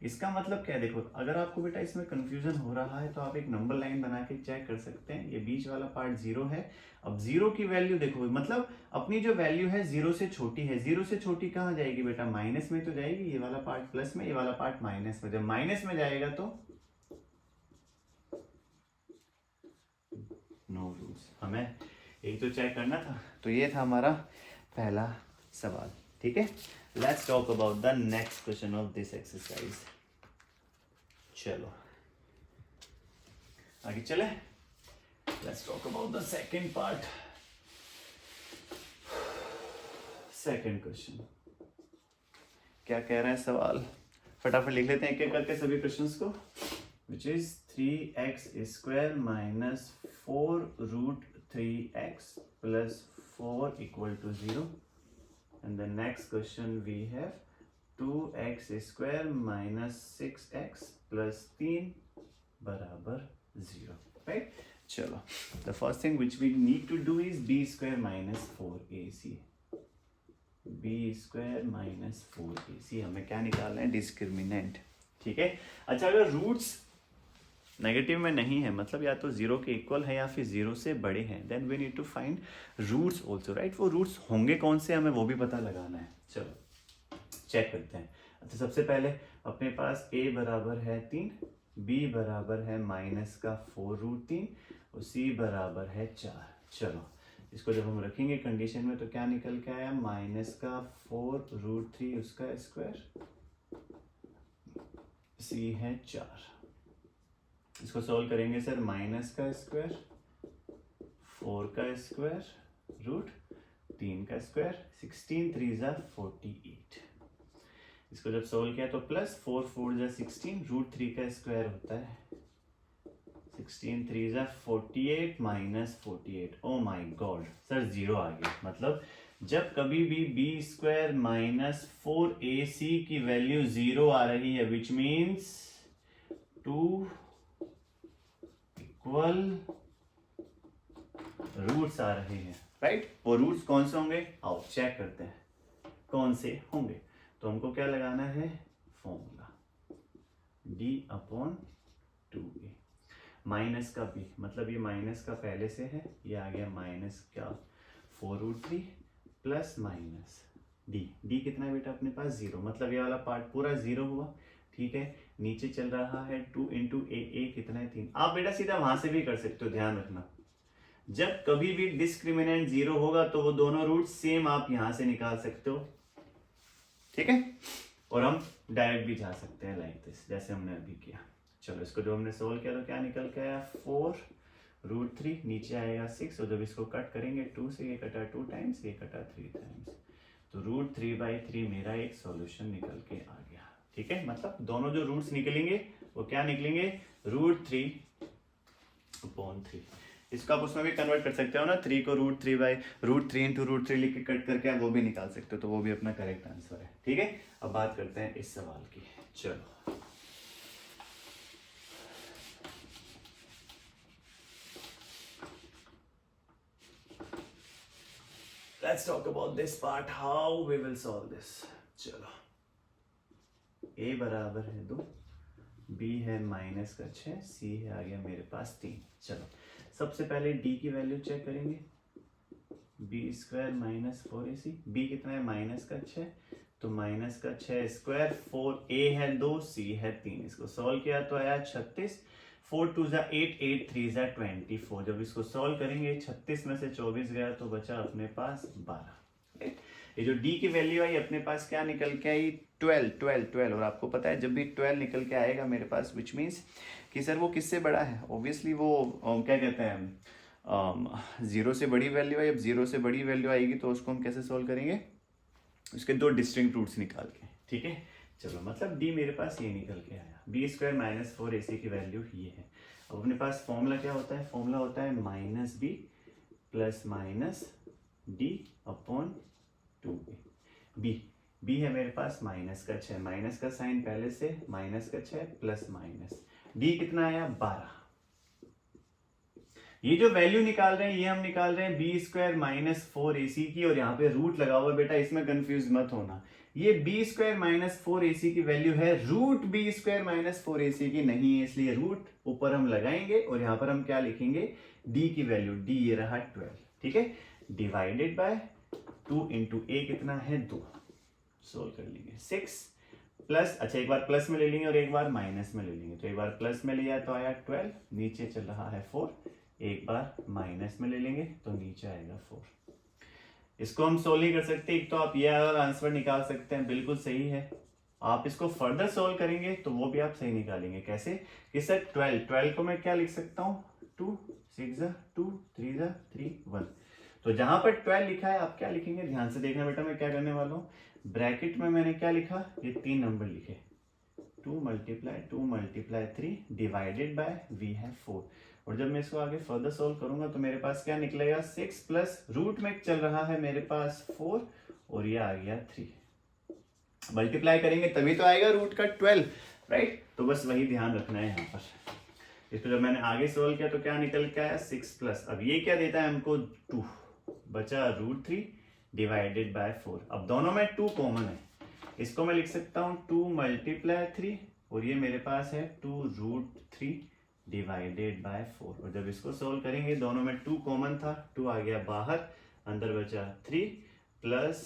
Speaker 1: इसका मतलब क्या है, देखो अगर आपको बेटा इसमें कंफ्यूजन हो रहा है तो आप एक नंबर लाइन बना के चेक कर सकते हैं। ये बीच वाला पार्ट 0 है। अब 0 की वैल्यू देखो, मतलब अपनी जो वैल्यू है 0 से छोटी है। 0 से छोटी कहाँ जाएगी बेटा, माइनस में तो जाएगी। ये वाला पार्ट प्लस में, ये वाला पार्ट माइनस में। जब माइनस में जाएगा तो नो रूल्स। हमें यही तो चेक करना था। तो ये था हमारा पहला सवाल, ठीक है। Let's talk about the next question of this exercise. चलो आगे चले। Let's talk about the second part. Second question क्या कह रहा है सवाल, फटाफट लिख लेते हैं एक एक करके सभी क्वेश्चंस को। Which is 3x square minus 4 root 3x plus 4 equal to 0। And the next question we have 2x square minus 6x plus 3 बराबर 0, राइट। चलो, the first thing which we need to do is b square minus 4ac। b square minus 4ac हमें क्या निकालना है, discriminant, ठीक है। अच्छा, अगर रूट्स नेगेटिव में नहीं है, मतलब या तो 0 के इक्वल है या फिर 0 से बड़े हैं, then we need to find roots also, right. वो रूट्स होंगे कौन से, हमें वो भी पता लगाना है। चलो चेक करते हैं। अच्छा, सबसे पहले अपने पास a बराबर है 3, b बराबर है माइनस का 4 रूट 3 और c बराबर है 4। चलो इसको जब हम रखेंगे कंडीशन में तो क्या निकल के आया, माइनस का 4 रूट 3 उसका स्क्वायर, c है 4। इसको सॉल्व करेंगे सर, माइनस का स्क्वायर 4 का स्क्वायर रूट 3 का स्क्वायर, 16 3 जा 48। इसको जब सॉल्व किया तो प्लस 4 4 जा 16 रूट 3 का स्क्वायर होता है 16 3 जा 48 माइनस 48। ओ माई गॉड सर, 0 आ गया। मतलब जब कभी भी b स्क्वायर माइनस 4ac की वैल्यू 0 आ रही है, विच मीन्स 2 इक्वल रूट्स आ रहे हैं, राइट। वो रूट्स कौन से होंगे, आओ चेक करते हैं कौन से होंगे। तो हमको क्या लगाना है, formula d upon 2a। Minus का b, मतलब ये माइनस का पहले से है, ये आ गया माइनस का 4 रूट 3 प्लस माइनस d कितना है बेटा अपने पास 0, मतलब ये वाला पार्ट पूरा 0 हुआ, ठीक है। नीचे चल रहा है 2 इंटू ए कितना है 3। आप बेटा सीधा वहां से भी कर सकते हो, ध्यान रखना जब कभी भी डिस्क्रिमिनेंट 0 होगा तो वो दोनों रूट सेम आप यहां से निकाल सकते हो, ठीक है। और हम डायरेक्ट भी जा सकते हैं लाइक दिस, जैसे हमने अभी किया। चलो इसको जो हमने सोल्व किया तो क्या निकल के आया, 4 रूट 3, नीचे आएगा 6 और जब इसको कट करेंगे 2 से, ये कटा 2 टाइम्स, ये कटा 3 टाइम्स, तो रूट 3/3 मेरा एक सॉल्यूशन निकल के आ गया, ठीक है। मतलब दोनों जो रूट्स निकलेंगे वो क्या निकलेंगे, रूट 3/3। इसको आप उसमें भी कन्वर्ट कर सकते हो ना, 3 को रूट 3 इंटू रूट 3 लिख के कट करके आप वो भी निकाल सकते हो, तो वो भी अपना करेक्ट आंसर है, ठीक है। अब बात करते हैं इस सवाल की। चलो let's talk about this part, how we will solve this। चलो a बराबर है 2, b है माइनस का 6, c है आ गया मेरे पास 3। चलो सबसे पहले d की वैल्यू चेक करेंगे, b square minus 4ac, b कितना है माइनस का 6, तो माइनस का 6 स्क्वायर, 4a है 2, c है 3। इसको सॉल्व किया तो आया 36, 4 2 जा 8, 8 3 जा 24। जब इसको सॉल्व करेंगे 36 में से 24 गया तो बचा अपने पास 12। ये जो d की वैल्यू आई अपने पास क्या निकल के आई, 12। और आपको पता है जब भी 12 निकल के आएगा मेरे पास, विच मीन्स कि सर वो किससे बड़ा है, ऑब्वियसली वो क्या कहते हैं 0 से बड़ी वैल्यू है। अब 0 से बड़ी वैल्यू आएगी तो उसको हम कैसे सॉल्व करेंगे, उसके 2 डिस्टिंक्ट रूट्स निकाल के, ठीक है। चलो मतलब d मेरे पास ये निकल के आया, b स्क्वायर माइनस 4ac की वैल्यू ये है। अब अपने पास फॉर्मूला क्या होता है, फॉर्मूला होता है minus b plus minus d upon 2a। b है मेरे पास माइनस का 6, माइनस का साइन पहले से, माइनस का 6 प्लस माइनस, d कितना आया 12। ये जो वैल्यू निकाल रहे हैं ये हम निकाल रहे हैं b स्क्वायर माइनस 4ac की, और यहाँ पे रूट लगा हुआ बेटा, इसमें कंफ्यूज मत होना। ये b स्क्वायर माइनस 4ac की वैल्यू है, root b square minus 4ac की नहीं है, इसलिए रूट ऊपर हम लगाएंगे और यहाँ पर हम क्या लिखेंगे, d की वैल्यू, d ये रहा 12, ठीक है, डिवाइडेड बाय 2 इंटू a कितना है 2। सोल्व कर लेंगे 6 प्लस, अच्छा एक बार प्लस में ले लेंगे और एक बार माइनस में ले लेंगे। तो एक बार प्लस में लिया तो आया 12, नीचे चल रहा है 4, एक बार माइनस में ले लेंगे तो नीचे आएगा 4। इसको हम सोल्व नहीं कर सकते, एक तो आप ये आंसर निकाल सकते हैं, बिल्कुल सही है। आप इसको फर्दर सोल्व करेंगे तो वो भी आप सही निकालेंगे। कैसे कि सर 12 को मैं क्या लिख सकता हूँ, 2 6 2 3 3 1। तो जहां पर 12 लिखा है आप क्या लिखेंगे, ध्यान से देखना बेटा, मैं क्या करने वाला हूँ, ब्रैकेट में मैंने क्या लिखा, ये 3 नंबर लिखे, 2 × 3 डिवाइडेड बाय वी है 4। और जब मैं इसको आगे फर्दर सोल्व करूंगा तो मेरे पास क्या निकलेगा, 6 प्लस रूट में चल रहा है मेरे पास 4 और ये आ गया 3। मल्टीप्लाई करेंगे तभी तो आएगा रूट का 12, राइट। तो बस वही ध्यान रखना है यहाँ पर। इसको जब मैंने आगे सोल्व किया तो क्या निकल के आया, 6 प्लस, अब ये क्या देता है हमको, 2, बचा √3 डिवाइडेड बाय 4। अब दोनों में 2 कॉमन है, इसको मैं लिख सकता हूँ 2 × 3 और ये मेरे पास है 2√3 डिवाइडेड बाय 4। और जब इसको सोल्व करेंगे दोनों में 2 कॉमन था, 2 आ गया बाहर, अंदर बचा 3 प्लस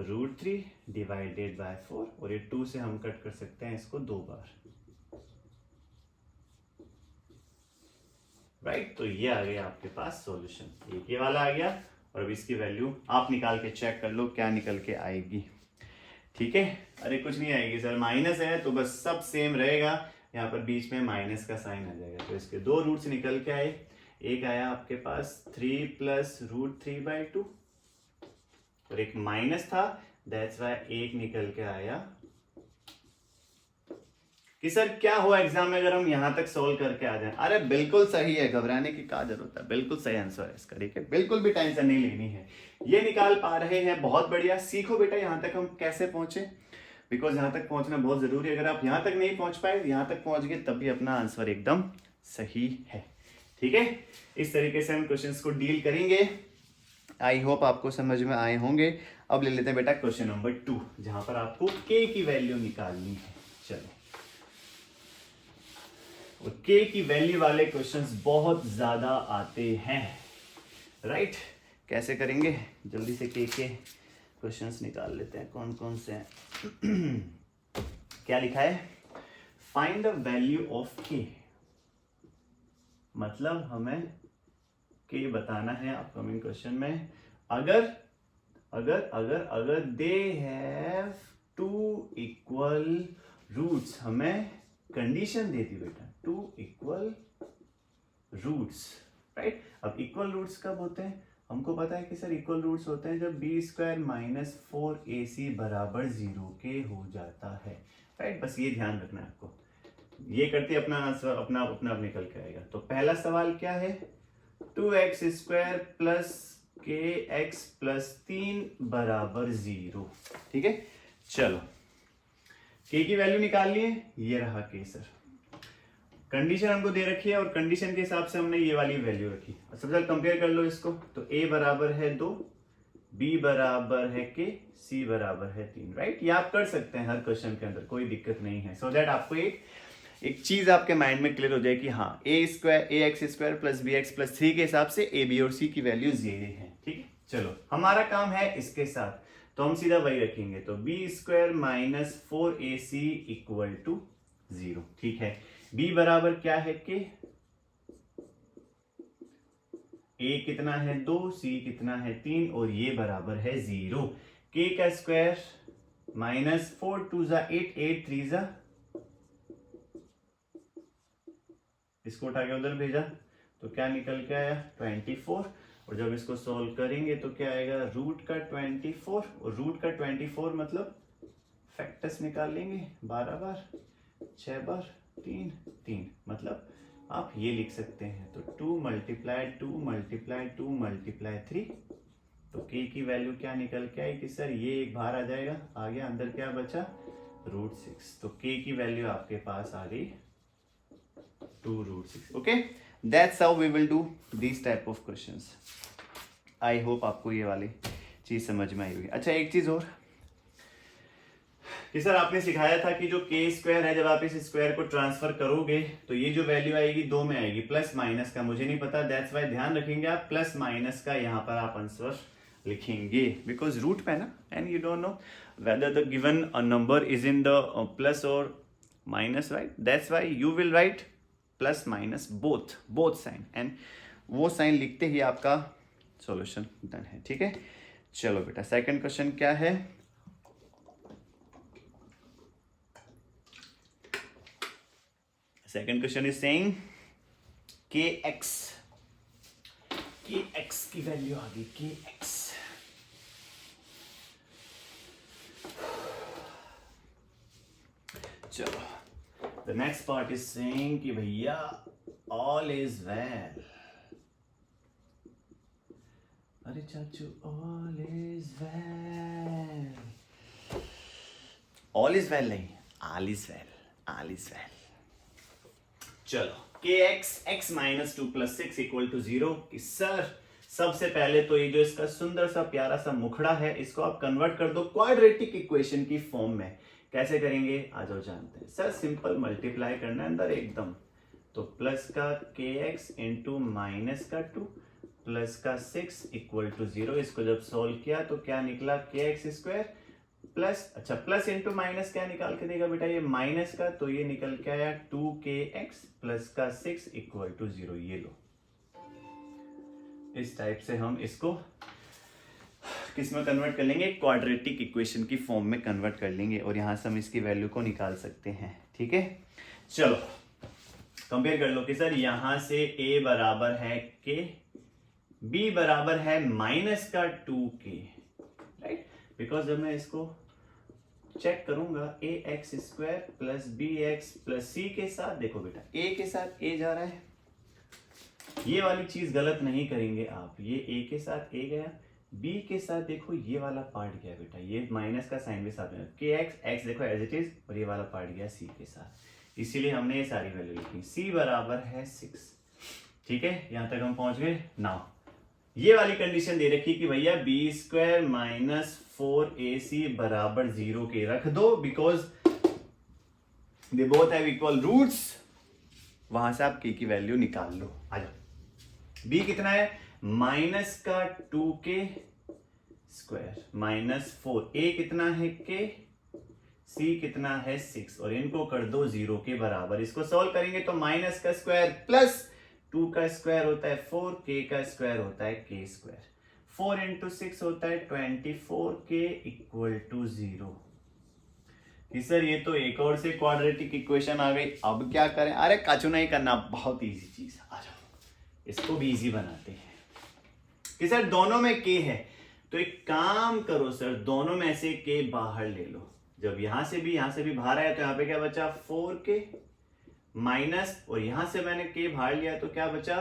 Speaker 1: √3 डिवाइडेड बाय 4 और ये 2 से हम कट कर सकते हैं इसको 2 बार, राइट। तो ये आ गया आपके पास सॉल्यूशन, एक ये वाला आ गया। और अब इसकी वैल्यू आप निकाल के चेक कर लो क्या निकल के आएगी, ठीक है। अरे कुछ नहीं आएगी सर, माइनस है तो बस सब सेम रहेगा, यहाँ पर बीच में माइनस का साइन आ जाएगा। तो इसके 2 रूट्स निकल के आए, एक आया आपके पास 3 प्लस √3/2 और एक माइनस था, दैट्स वाई एक निकल के आया कि सर क्या हुआ एग्जाम में अगर हम यहां तक सोल्व करके आ जाएं। अरे बिल्कुल सही है, घबराने की क्या जरूरत है, बिल्कुल सही आंसर है इसका, ठीक है, बिल्कुल भी टेंशन नहीं लेनी है। ये निकाल पा रहे हैं, बहुत बढ़िया। सीखो बेटा यहां तक हम कैसे पहुंचे, बिकॉज यहां तक पहुंचना बहुत जरूरी है। अगर आप यहां तक नहीं पहुंच पाए, यहां तक पहुंच गए तब भी अपना आंसर एकदम सही है, ठीक है। इस तरीके से हम क्वेश्चंस को डील करेंगे। आई होप आपको समझ में आए होंगे। अब ले लेते हैं बेटा क्वेश्चन नंबर 2, जहां पर आपको k की वैल्यू निकालनी है। चलो, और k की वैल्यू वाले क्वेश्चंस बहुत ज्यादा आते हैं, राइट। कैसे करेंगे, जल्दी से k के क्वेश्चंस निकाल लेते हैं, कौन कौन से हैं। क्या लिखा है, find the value of k, मतलब हमें k बताना है अपकमिंग क्वेश्चन में। अगर अगर अगर अगर दे हैव 2 इक्वल रूट्स, हमें कंडीशन देती बेटा 2 इक्वल रूट्स, राइट। अब इक्वल रूट्स कब होते हैं, हमको पता है कि सर इक्वल रूट्स होते हैं जब b² - 4ac बराबर 0 के हो जाता है, राइट। बस ये ध्यान रखना है आपको, ये करते अपना आंसर अपना अपना निकल के आएगा। तो पहला सवाल क्या है, 2x² प्लस kx प्लस 3 बराबर 0, ठीक है। चलो, k की वैल्यू निकाल लिए, ये रहा k सर। कंडीशन हमको दे रखी है और कंडीशन के हिसाब से हमने ये वाली वैल्यू रखी। सबसे पहले कंपेयर कर लो इसको, तो a बराबर है 2, b बराबर है k, c बराबर है 3, राइट। ये आप कर सकते हैं हर क्वेश्चन के अंदर, कोई दिक्कत नहीं है। सो दैट आपको एक चीज आपके माइंड में क्लियर हो जाए कि हाँ ax² प्लस bx प्लस 3 के हिसाब से a b और c की वैल्यूज ये हैं, ठीक है। चलो, हमारा काम है इसके साथ, तो हम सीधा वही रखेंगे। तो b² - 4ac = 0, ठीक है। b बराबर क्या है k, a कितना है 2, c कितना है 3 और ये बराबर है 0। k का स्क्वायर -4 2 = 8 8 3 = इसको उठा के उधर भेजा तो क्या निकल के आया 24। और जब इसको सॉल्व करेंगे तो क्या आएगा, रूट का 24, और रूट का 24 मतलब फैक्टर्स निकाल लेंगे 12 बार 6 बार 3 3, मतलब आप ये लिख सकते हैं। तो 2 × 2 × 2 × 3, तो k की वैल्यू क्या निकल के आई कि सर ये एक बाहर आ जाएगा, आ गया, अंदर क्या बचा √6। तो k की वैल्यू आपके पास आ गई 2√6। Okay, that's how we will do this type of questions. I hope आपको ये वाली चीज समझ में आई होगी। अच्छा, एक चीज और कि सर आपने सिखाया था कि जो k² है, जब आप इस स्क्वायर को ट्रांसफर करोगे तो ये जो वैल्यू आएगी 2 में आएगी, प्लस माइनस का मुझे नहीं पता, दैट्स वाई ध्यान रखेंगे आप प्लस माइनस का यहाँ पर आप आंसर लिखेंगे, बिकॉज रूट में ना, and you don't know whether the given number is in the plus और minus, right. That's why you will write plus minus both sign, and वो साइन लिखते ही आपका सॉल्यूशन डन है। ठीक है, चलो बेटा सेकंड क्वेश्चन क्या है। Second question is saying kx की वैल्यू आ गई kx। चलो the next part is saying कि भैया ऑल इज वेल। अरे चाचू all is well, all is well नहीं, all is well, all is well. चलो kx x minus 2 plus 6 equal to 0। Sir सबसे पहले तो ये जो इसका सुंदर सा प्यारा सा मुखड़ा है इसको आप कन्वर्ट कर दो क्वाड्रेटिक इक्वेशन की फॉर्म में। कैसे करेंगे आ जाओ जानते हैं। सर सिंपल मल्टीप्लाई करना है अंदर एकदम, तो प्लस का kx इंटू माइनस का 2 प्लस का 6 इक्वल टू 0। इसको जब सोल्व किया तो क्या निकला kx स्क्वायर प्लस, अच्छा प्लस इंटू माइनस क्या निकाल के देगा बेटा ये माइनस का, तो ये निकल के आया 2kx प्लस का 6 इक्वल टू 0। ये लो, इस टाइप से हम इसको किस में कन्वर्ट कर लेंगे, क्वाड्रेटिक इक्वेशन की फॉर्म में कन्वर्ट कर लेंगे और यहां से हम इसकी वैल्यू को निकाल सकते हैं। ठीक है, चलो कंपेयर कर लो कि सर यहां से a बराबर है k, b बराबर है माइनस का 2k, राइट। बिकॉज जब मैं इसको चेक करूंगा ax square plus bx plus c के साथ, देखो बेटा a के साथ a जा रहा है, ये वाली चीज गलत नहीं करेंगे आप। ये a के साथ a गया, b के साथ देखो ये वाला पार्ट गया बेटा, ये माइनस का साइन भी साथ में kx x देखो एज इट इज, और ये वाला पार्ट गया c के साथ। इसीलिए हमने ये सारी वैल्यू लिखी। c बराबर है 6। ठीक है, यहां तक हम पहुंच गए। नाउ ये वाली कंडीशन दे रखी कि भैया बी स्क्वायर माइनस 4ac बराबर 0 के रख दो, because they both have equal roots. वहां से आप k की वैल्यू निकाल लो। आ जाओ, b कितना है माइनस का 2k स्क्वायर माइनस 4, a कितना है k, c कितना है 6, और इनको कर दो 0 के बराबर। इसको सॉल्व करेंगे तो माइनस का स्क्वायर प्लस 2 का स्क्वायर होता है 4, k का स्क्वायर होता है k स्क्वायर, 4 इंटू 6 होता है 24k इक्वल टू 0। सर ये तो एक और से क्वाड्रेटिक इक्वेशन आ गई, अब क्या करें। अरे काचू नहीं करना, बहुत इजी चीज। आ जाओ इसको भी इजी बनाते हैं कि सर दोनों में k है, तो एक काम करो सर दोनों में से k बाहर ले लो। जब यहां से भी बाहर आया तो यहां पे क्या बचा 4k माइनस, और यहां से मैंने k बाहर लिया तो क्या बचा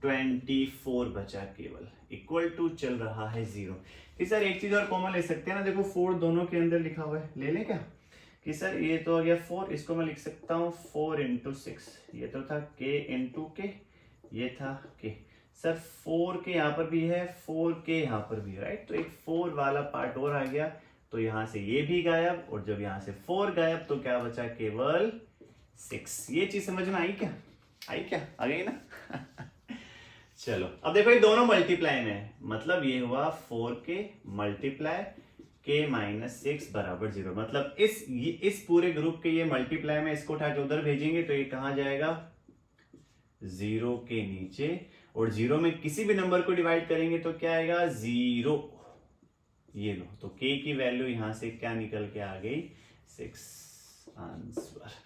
Speaker 1: 24 बचा केवल, इक्वल टू चल रहा है 0। कि सर एक चीज और कॉमन ले सकते हैं ना, देखो 4 दोनों के अंदर लिखा हुआ है, ले लें क्या। कि सर ये तो आ गया 4, इसको मैं लिख सकता हूं 4 इंटू 6, ये तो था k इंटू k, ये था k। सर 4 के यहाँ पर भी है, 4 के यहाँ पर भी, राइट। तो एक 4 वाला पार्ट और आ गया, तो यहां से ये भी गायब, और जब यहां से 4 गायब तो क्या बचा केवल 6। ये चीज समझ में आई क्या, आई क्या, आ गई ना। चलो अब देखो ये दोनों मल्टीप्लाई में है, मतलब ये हुआ 4k मल्टीप्लाई k माइनस 6 बराबर 0। मतलब इस पूरे ग्रुप के ये मल्टीप्लाई में इसको उठा के उधर भेजेंगे तो ये कहां जाएगा 0 के नीचे, और 0 में किसी भी नंबर को डिवाइड करेंगे तो क्या आएगा 0। ये लो, तो k की वैल्यू यहां से क्या निकल के आ गई 6 आंसर।